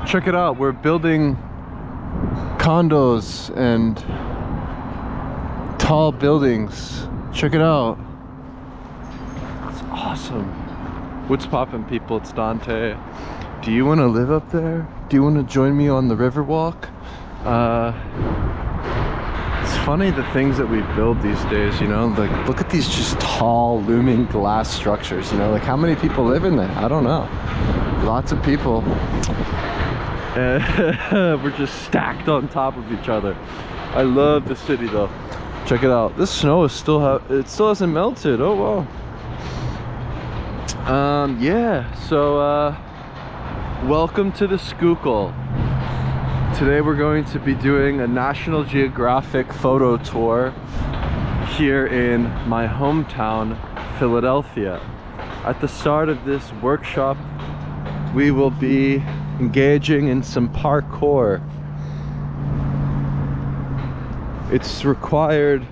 Check it out, we're building condos and tall buildings. Check it out. It's awesome. What's poppin', people? It's Dante. Do you want to live up there? Do you want to join me on the river walk? It's funny the things that we build these days, you know, like look at these just tall looming glass structures, you know, like how many people live in there? I don't know. Lots of people. We're just stacked on top of each other. I love the city though. Check it out. This snow is still it still hasn't melted. Oh wow. Yeah, so welcome to the Schuylkill. Today we're going to be doing a National Geographic photo tour here in my hometown, Philadelphia. At the start of this workshop, we will be engaging in some parkour. It's required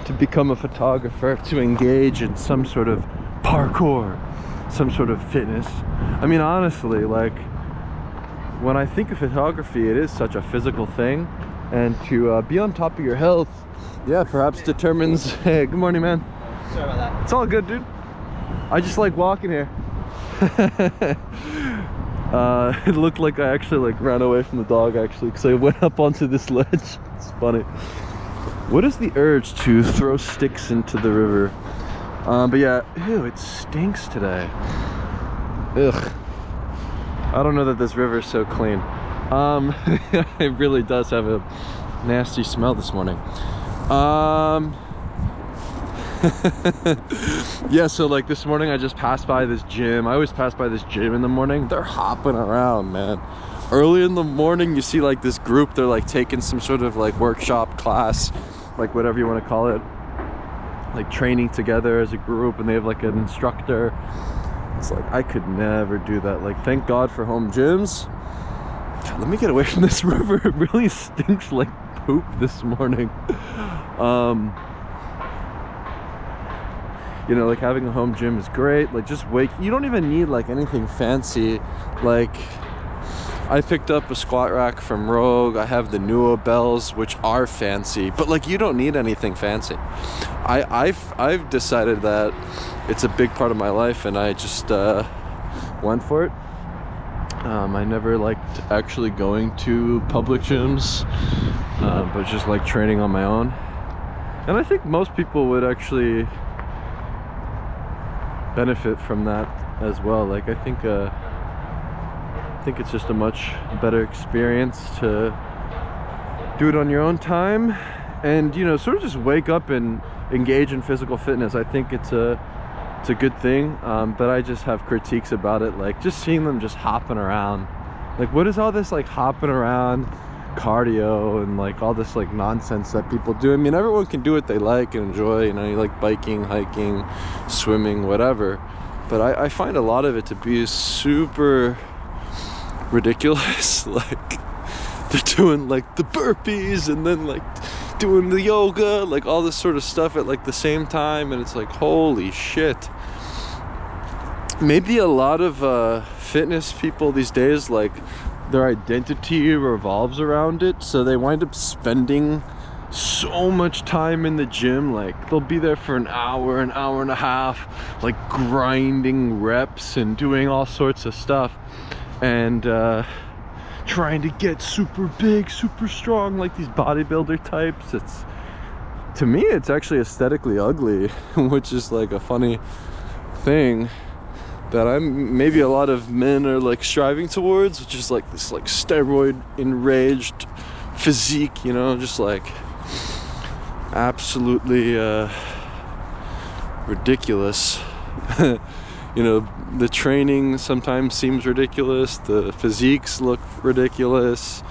to become a photographer to engage in some sort of parkour, some sort of fitness. I mean, honestly, like when I think of photography, it is such a physical thing, and to be on top of your health, yeah, perhaps determines. Hey, good morning, man. Sorry about that. It's all good, dude. I just like walking here. It looked like I actually like ran away from the dog actually, because I went up onto this ledge. It's funny. What is the urge to throw sticks into the river? But yeah, ew, it stinks today. Ugh. I don't know that this river is so clean. It really does have a nasty smell this morning. Yeah, so like this morning I just passed by this gym. I always pass by this gym in the morning. They're hopping around, man. Early in the morning you see like this group, they're like taking some sort of like workshop class, like whatever you want to call it, like training together as a group, and they have like an instructor. It's like I could never do that. Like, thank God for home gyms. God, let me get away from this river. It really stinks like poop this morning. You know, like having a home gym is great. Like just you don't even need like anything fancy. Like I picked up a squat rack from Rogue. I have the Nua bells, which are fancy, but like you don't need anything fancy. I've decided that it's a big part of my life, and I just went for it. I never liked actually going to public gyms, but just like training on my own. And I think most people would actually benefit from that as well. Like I think it's just a much better experience to do it on your own time, and you know, sort of just wake up and engage in physical fitness. I think it's a good thing, but I just have critiques about it, like just seeing them just hopping around. Like, what is all this like hopping around cardio and like all this like nonsense that people do? I mean, everyone can do what they like and enjoy, you know, you like biking, hiking, swimming, whatever, but I find a lot of it to be super ridiculous. Like they're doing like the burpees and then like doing the yoga, like all this sort of stuff at like the same time, and it's like, holy shit. Maybe a lot of fitness people these days, like their identity revolves around it, so they wind up spending so much time in the gym. Like they'll be there for an hour and a half, like grinding reps and doing all sorts of stuff, and trying to get super big, super strong, like these bodybuilder types. It's, to me, it's actually aesthetically ugly, which is like a funny thing that maybe a lot of men are like striving towards, which is like this like steroid enraged physique, you know, just like absolutely ridiculous. You know, the training sometimes seems ridiculous, the physiques look ridiculous,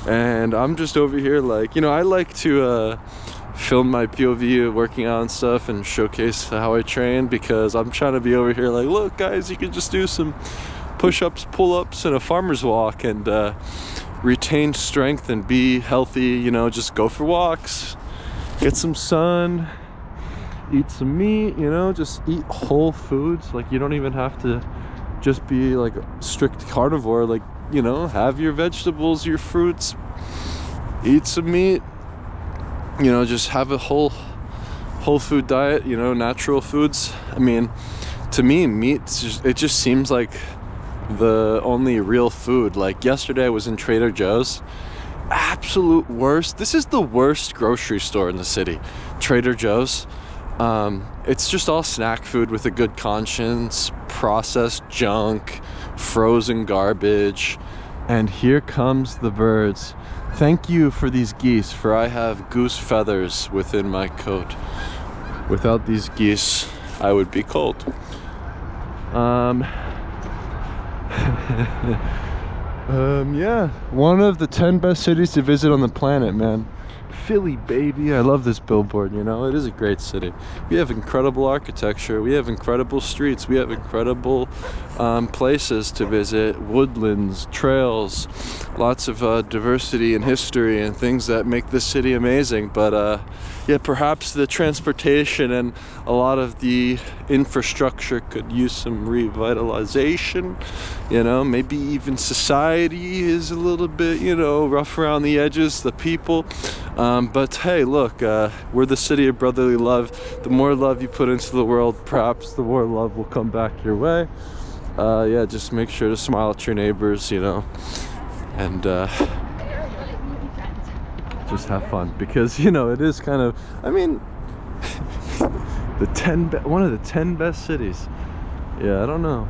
and I'm just over here like, you know, I like to film my POV working out and stuff and showcase how I train, because I'm trying to be over here like, look guys, you can just do some push-ups, pull-ups, and a farmer's walk and retain strength and be healthy. You know, just go for walks, get some sun, eat some meat, you know, just eat whole foods. Like you don't even have to just be like a strict carnivore. Like, you know, have your vegetables, your fruits, eat some meat, you know, just have a whole food diet, you know, natural foods. I mean, to me, meat, it just seems like the only real food. Like yesterday I was in Trader Joe's. Absolute worst. This is the worst grocery store in the city, Trader Joe's. It's just all snack food with a good conscience, processed junk, frozen garbage. And here comes the birds. Thank you for these geese, for I have goose feathers within my coat. Without these geese, I would be cold. Yeah, one of the 10 best cities to visit on the planet, man. Philly, baby. I love this billboard, you know. It is a great city. We have incredible architecture. We have incredible streets. We have incredible places to visit. Woodlands, trails, lots of diversity and history and things that make this city amazing. But yeah, perhaps the transportation and a lot of the infrastructure could use some revitalization. You know, maybe even society is a little bit, you know, rough around the edges, the people. But hey, look, we're the city of brotherly love. The more love you put into the world, perhaps the more love will come back your way. Yeah, just make sure to smile at your neighbors, you know, and just have fun, because, you know, it is kind of, I mean, one of the 10 best cities. Yeah, I don't know.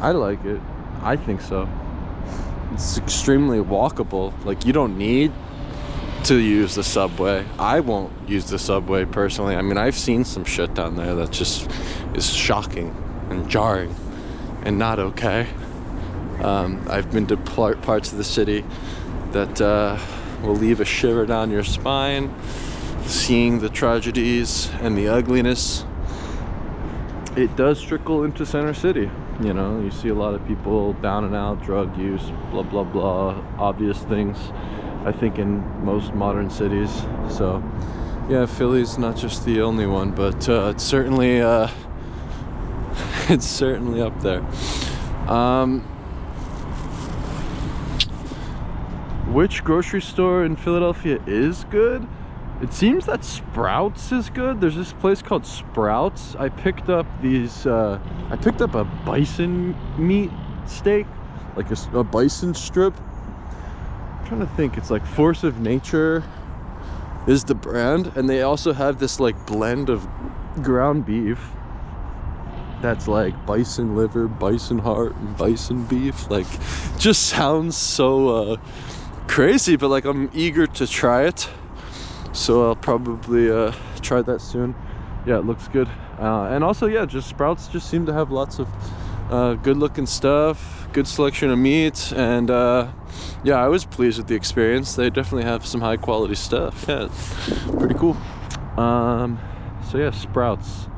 I like it. I think so. It's extremely walkable. Like, you don't need to use the subway. I won't use the subway personally. I mean, I've seen some shit down there that just is shocking and jarring and not okay. I've been to parts of the city that will leave a shiver down your spine, seeing the tragedies and the ugliness. It does trickle into Center City. You know, you see a lot of people down and out, drug use, blah blah blah, obvious things, I think, in most modern cities. So yeah, Philly's not just the only one, but it's certainly it's certainly up there. Which grocery store in Philadelphia is good? It seems that Sprouts is good. There's this place called Sprouts. I picked up a bison meat steak, like a bison strip. I'm trying to think. It's like Force of Nature is the brand, and they also have this like blend of ground beef that's like bison liver, bison heart, and bison beef. Like, just sounds so crazy, but like I'm eager to try it. So I'll probably try that soon. Yeah, it looks good. And also, yeah, just Sprouts just seem to have lots of good looking stuff, good selection of meat, and yeah, I was pleased with the experience. They definitely have some high quality stuff. Yeah, pretty cool. So yeah, Sprouts.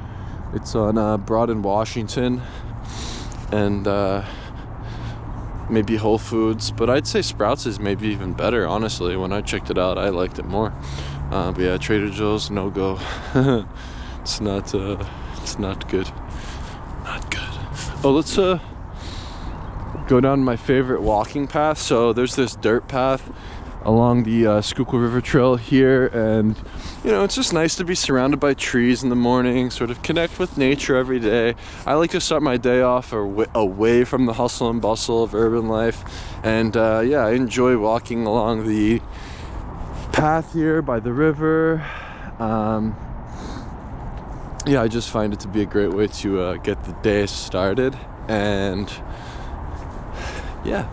It's on Broad in Washington, and maybe Whole Foods, but I'd say Sprouts is maybe even better, honestly. When I checked it out, I liked it more. But yeah, Trader Joe's, no go. It's not good. Not good. Oh, let's go down my favorite walking path. So there's this dirt path along the Schuylkill River Trail here, and you know, it's just nice to be surrounded by trees in the morning, sort of connect with nature every day. I like to start my day off away from the hustle and bustle of urban life, and yeah, I enjoy walking along the path here by the river. Yeah, I just find it to be a great way to get the day started, and yeah,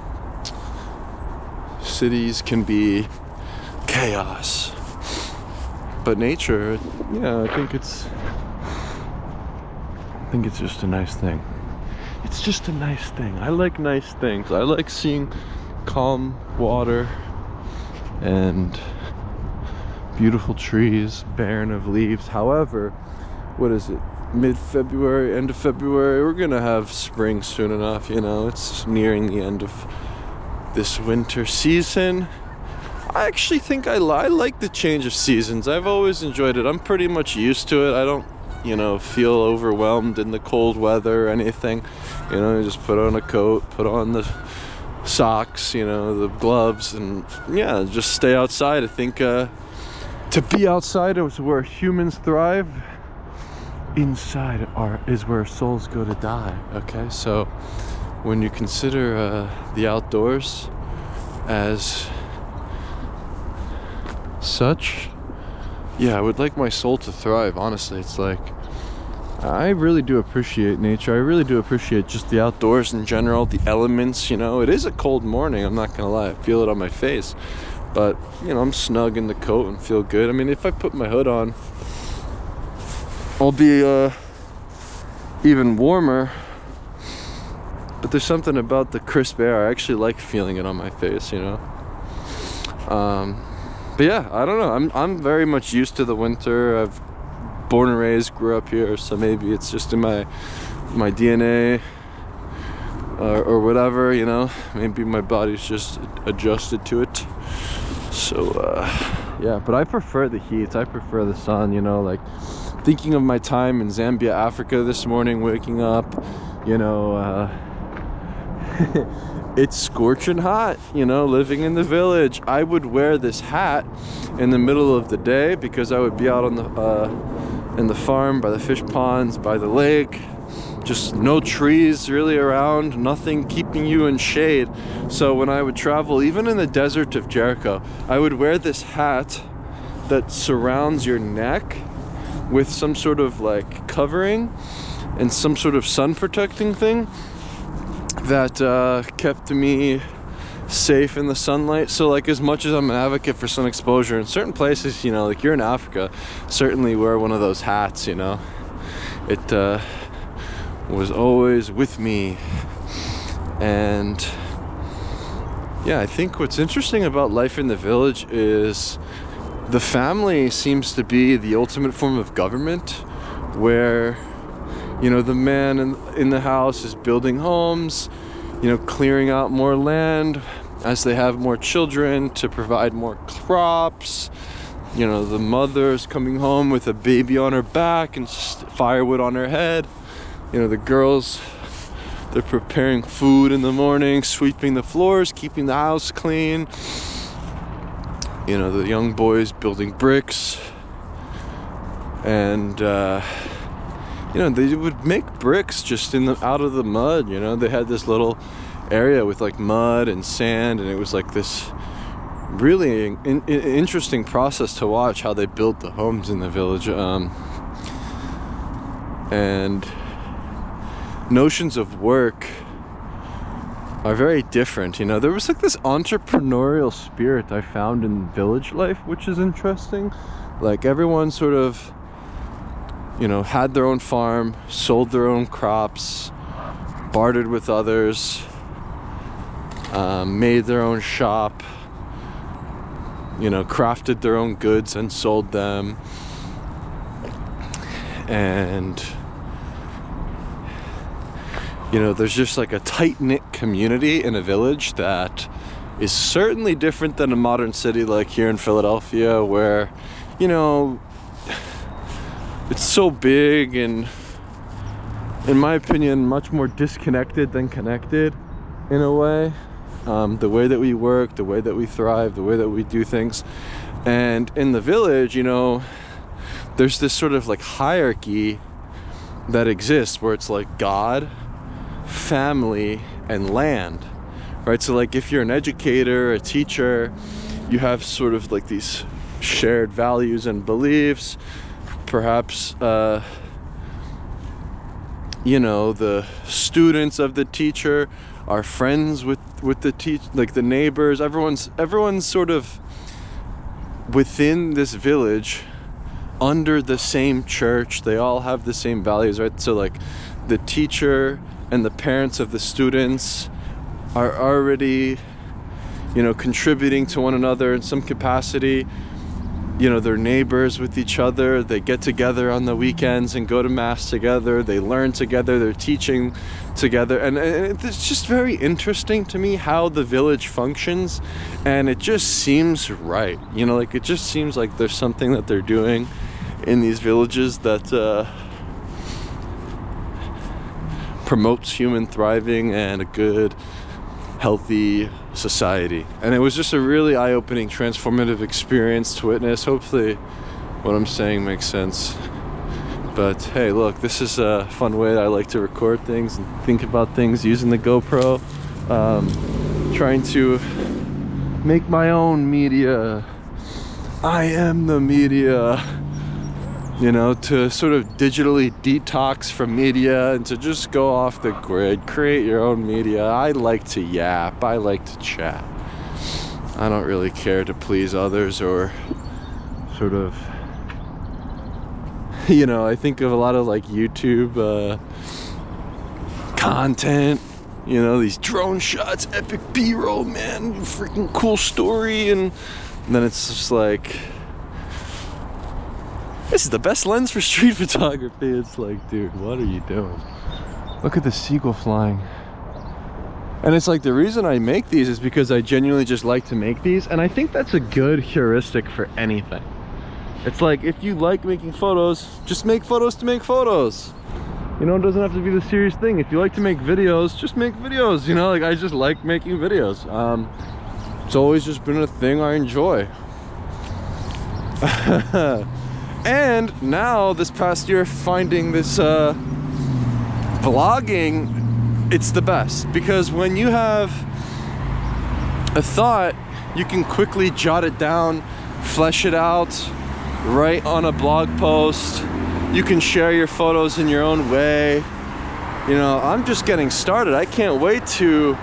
cities can be chaos, but nature, yeah, I think it's just a nice thing. It's just a nice thing. I like nice things. I like seeing calm water and beautiful trees, barren of leaves. However, what is it? Mid-February, end of February, we're gonna have spring soon enough, you know. It's nearing the end of this winter season. I actually think I like the change of seasons. I've always enjoyed it. I'm pretty much used to it. I don't you know, feel overwhelmed in the cold weather or anything. You know, you just put on a coat, put on the socks, you know, the gloves, and yeah, just stay outside. I think to be outside is where humans thrive. Inside is where souls go to die. Okay, so when you consider the outdoors as such, yeah, I would like my soul to thrive. Honestly, it's like I really do appreciate nature. I really do appreciate just the outdoors in general, the elements. You know, it is a cold morning, I'm not gonna lie, I feel it on my face, but you know, I'm snug in the coat and feel good. I mean, if I put my hood on, I'll be even warmer, but there's something about the crisp air. I actually like feeling it on my face, you know. But yeah, I don't know, I'm very much used to the winter. I've born and raised, grew up here, so maybe it's just in my DNA or whatever, you know. Maybe my body's just adjusted to it. So yeah, but I prefer the heat, I prefer the sun, you know. Like, thinking of my time in Zambia, Africa this morning, waking up, you know, it's scorching hot, you know, living in the village. I would wear this hat in the middle of the day because I would be out on in the farm, by the fish ponds, by the lake, just no trees really around, nothing keeping you in shade. So when I would travel, even in the desert of Jericho, I would wear this hat that surrounds your neck with some sort of like covering and some sort of sun protecting thing that kept me safe in the sunlight. So like, as much as I'm an advocate for sun exposure in certain places, you know, like you're in Africa, certainly wear one of those hats, you know. It was always with me. And yeah, I think what's interesting about life in the village is the family seems to be the ultimate form of government, where, you know, the man in the house is building homes, you know, clearing out more land as they have more children to provide more crops. You know, the mother's coming home with a baby on her back and firewood on her head. You know, the girls, they're preparing food in the morning, sweeping the floors, keeping the house clean. You know, the young boys building bricks. And you know, they would make bricks just out of the mud. You know, they had this little area with like mud and sand, and it was like this really interesting process to watch how they built the homes in the village. And notions of work are very different. You know, there was like this entrepreneurial spirit I found in village life, which is interesting. Like, everyone sort of, you know, had their own farm, sold their own crops, bartered with others, made their own shop, you know, crafted their own goods and sold them. And you know, there's just like a tight-knit community in a village that is certainly different than a modern city like here in Philadelphia, where, you know, it's so big and, in my opinion, much more disconnected than connected in a way. The way that we work, the way that we thrive, the way that we do things. And in the village, you know, there's this sort of like hierarchy that exists where it's like God, family, and land, right? So like, if you're an educator, a teacher, you have sort of like these shared values and beliefs. Perhaps you know, the students of the teacher are friends with the like the neighbors. Everyone's sort of within this village under the same church. They all have the same values, right? So like, the teacher and the parents of the students are already, you know, contributing to one another in some capacity. You know, they're neighbors with each other. They get together on the weekends and go to mass together. They learn together. They're teaching together. And it's just very interesting to me how the village functions. And it just seems right. You know, like, it just seems like there's something that they're doing in these villages that promotes human thriving and a good, healthy society. And it was just a really eye-opening, transformative experience to witness. Hopefully what I'm saying makes sense. But hey, look, this is a fun way that I like to record things and think about things using the GoPro. Trying to make my own media. I am the media. You know, to sort of digitally detox from media and to just go off the grid, create your own media. I like to yap, I like to chat. I don't really care to please others or sort of, you know, I think of a lot of like YouTube content, you know, these drone shots, epic B-roll, man, freaking cool story, and then it's just like, this is the best lens for street photography. It's like, dude, what are you doing? Look at the seagull flying. And it's like, the reason I make these is because I genuinely just like to make these, and I think that's a good heuristic for anything. It's like, if you like making photos, just make photos to make photos. You know, it doesn't have to be the serious thing. If you like to make videos, just make videos. You know, like, I just like making videos. It's always just been a thing I enjoy. And now, this past year, finding this vlogging, it's the best. Because when you have a thought, you can quickly jot it down, flesh it out, write on a blog post. You can share your photos in your own way. You know, I'm just getting started. I can't wait to,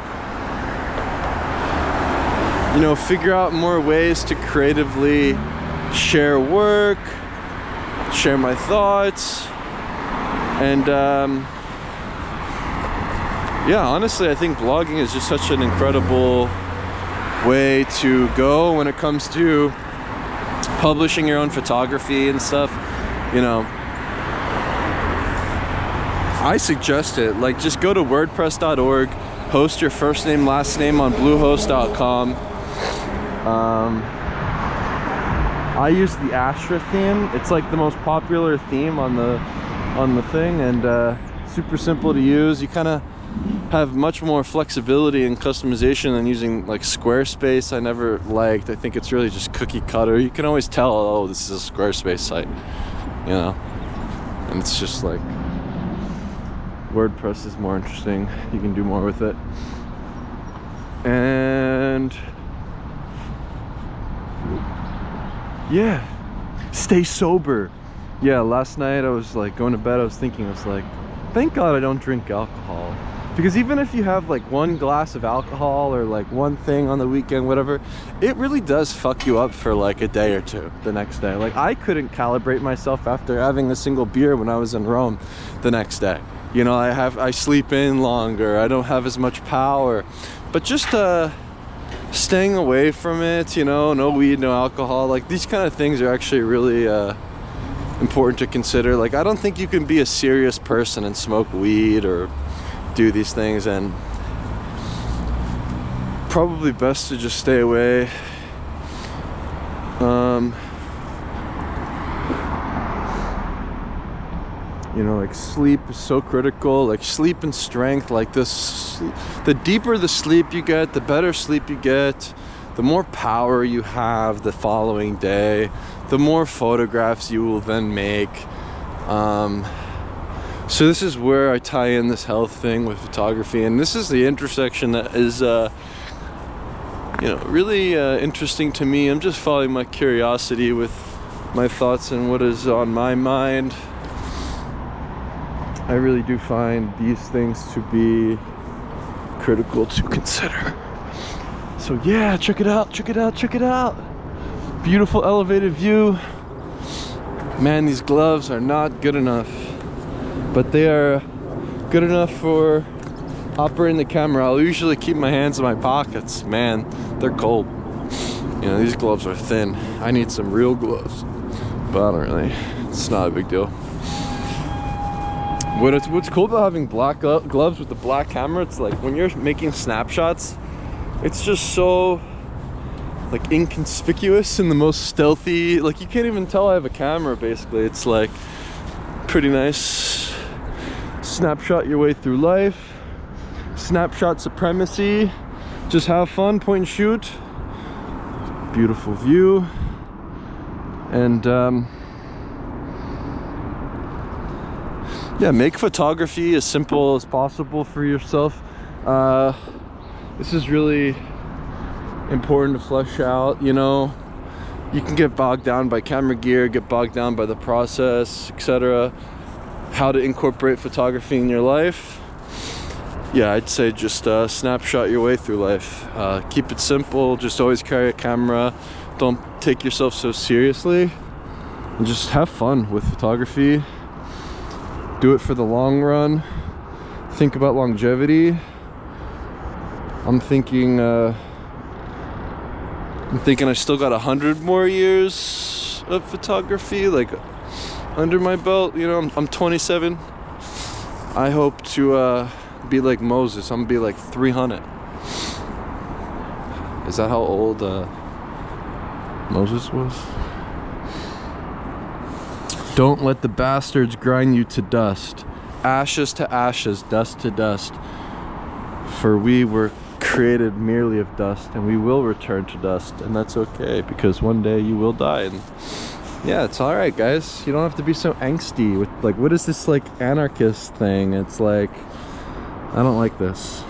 you know, figure out more ways to creatively share work, share my thoughts, and yeah, honestly, I think blogging is just such an incredible way to go when it comes to publishing your own photography and stuff. You know, I suggest it. Like, just go to wordpress.org, host your first name, last name on bluehost.com. I use the Astra theme. It's like the most popular theme on the thing, and super simple to use. You kind of have much more flexibility and customization than using like Squarespace. I never liked. I think it's really just cookie cutter. You can always tell, oh, this is a Squarespace site, you know. And it's just like, WordPress is more interesting. You can do more with it. And yeah, stay sober. Yeah, last night I was like going to bed, I was thinking, I was like, thank God I don't drink alcohol. Because even if you have like one glass of alcohol or like one thing on the weekend, whatever, it really does fuck you up for like a day or two the next day. Like, I couldn't calibrate myself after having a single beer when I was in Rome the next day. You know, I sleep in longer, I don't have as much power. But just staying away from it, you know, no weed, no alcohol, like these kind of things are actually really important to consider. Like, I don't think you can be a serious person and smoke weed or do these things, and probably best to just stay away. You know, like, sleep is so critical. Like, sleep and strength, like this, the deeper the sleep you get, the better sleep you get, the more power you have the following day, the more photographs you will then make. So this is where I tie in this health thing with photography, and this is the intersection that is you know, really interesting to me. I'm just following my curiosity with my thoughts and what is on my mind. I really do find these things to be critical to consider. So yeah, check it out, check it out, check it out. Beautiful elevated view. Man, these gloves are not good enough, but they are good enough for operating the camera. I'll usually keep my hands in my pockets. Man, they're cold. You know, these gloves are thin. I need some real gloves, but I don't really, it's not a big deal. What's cool about having black gloves with the black camera, it's like when you're making snapshots, it's just so like inconspicuous and the most stealthy. Like, you can't even tell I have a camera, basically. It's like pretty nice snapshot your way through life, snapshot supremacy, just have fun, point and shoot, beautiful view, and yeah, make photography as simple as possible for yourself. This is really important to flesh out, you know. You can get bogged down by camera gear, get bogged down by the process, etc. How to incorporate photography in your life. Yeah, I'd say just snapshot your way through life. Keep it simple, just always carry a camera. Don't take yourself so seriously. And just have fun with photography. Do it for the long run. Think about longevity. I'm thinking I still got 100 more years of photography, like, under my belt. You know, I'm 27. I hope to be like Moses. I'm gonna be like 300. Is that how old Moses was? Don't let the bastards grind you to dust. Ashes to ashes, dust to dust. For we were created merely of dust, and we will return to dust, and that's okay, because one day you will die. And yeah, it's all right, guys. You don't have to be so angsty with, like, what is this, like, anarchist thing? It's like, I don't like this.